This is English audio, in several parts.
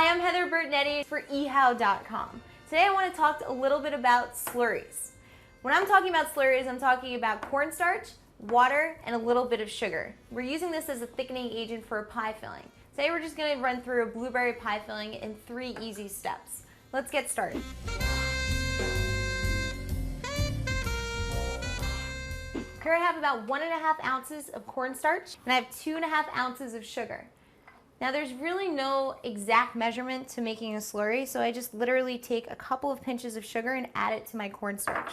Hi, I'm Heather Bertnetti for ehow.com. Today I want to talk a little bit about slurries. When I'm talking about slurries, I'm talking about cornstarch, water, and a little bit of sugar. We're using this as a thickening agent for a pie filling. Today we're just going to run through a blueberry pie filling in 3 easy steps. Let's get started. Here I have about 1.5 ounces of cornstarch, and I have 2.5 ounces of sugar. Now there's really no exact measurement to making a slurry, so I just literally take a couple of pinches of sugar and add it to my cornstarch.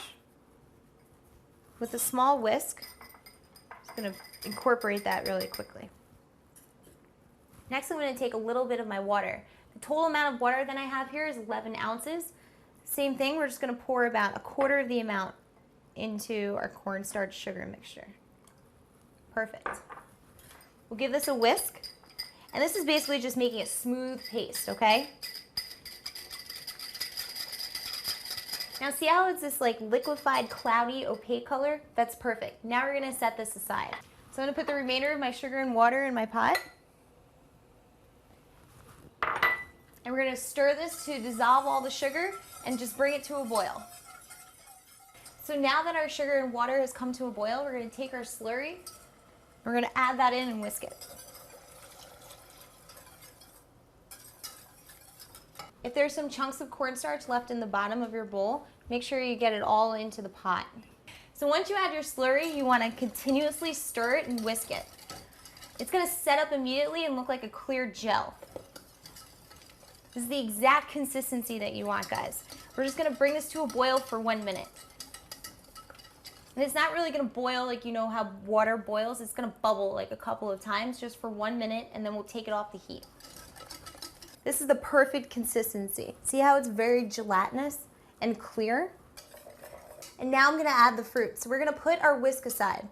With a small whisk, I'm just going to incorporate that really quickly. Next I'm going to take a little bit of my water. The total amount of water that I have here is 11 ounces. Same thing, we're just going to pour about 1/4 of the amount into our cornstarch sugar mixture. Perfect. We'll give this a whisk. And this is basically just making a smooth paste, okay? Now see how it's this like liquefied, cloudy, opaque color? That's perfect. Now we're gonna set this aside. So I'm gonna put the remainder of my sugar and water in my pot. And we're gonna stir this to dissolve all the sugar and just bring it to a boil. So now that our sugar and water has come to a boil, we're gonna take our slurry, we're gonna add that in and whisk it. If there's some chunks of cornstarch left in the bottom of your bowl, make sure you get it all into the pot. So once you add your slurry, you want to continuously stir it and whisk it. It's going to set up immediately and look like a clear gel. This is the exact consistency that you want, guys. We're just going to bring this to a boil for 1 minute. And it's not really going to boil like you know how water boils. It's going to bubble like a couple of times just for 1 minute, and then we'll take it off the heat. This is the perfect consistency. See how it's very gelatinous and clear? And now I'm gonna add the fruit. So we're gonna put our whisk aside.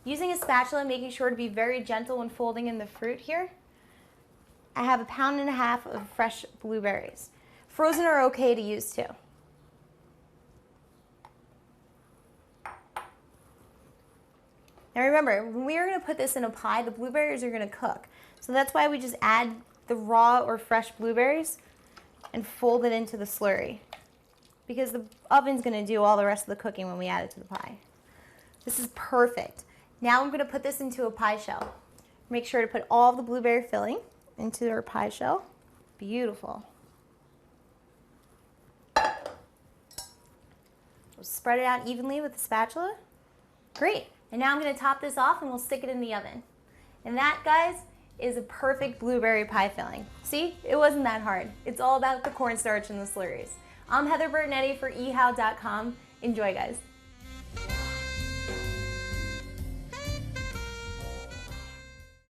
Using a spatula, making sure to be very gentle when folding in the fruit here. I have 1.5 pounds of fresh blueberries. Frozen are okay to use too. Now remember, when we are gonna put this in a pie, the blueberries are gonna cook. So that's why we just add the raw or fresh blueberries and fold it into the slurry, because the oven's going to do all the rest of the cooking when we add it to the pie. This is perfect. Now I'm going to put this into a pie shell. Make sure to put all the blueberry filling into our pie shell. Beautiful. We'll spread it out evenly with the spatula. Great. And now I'm going to top this off and we'll stick it in the oven. And that, guys, is a perfect blueberry pie filling. See, it wasn't that hard. It's all about the cornstarch and the slurries. I'm Heather Bertnetti for ehow.com. Enjoy, guys.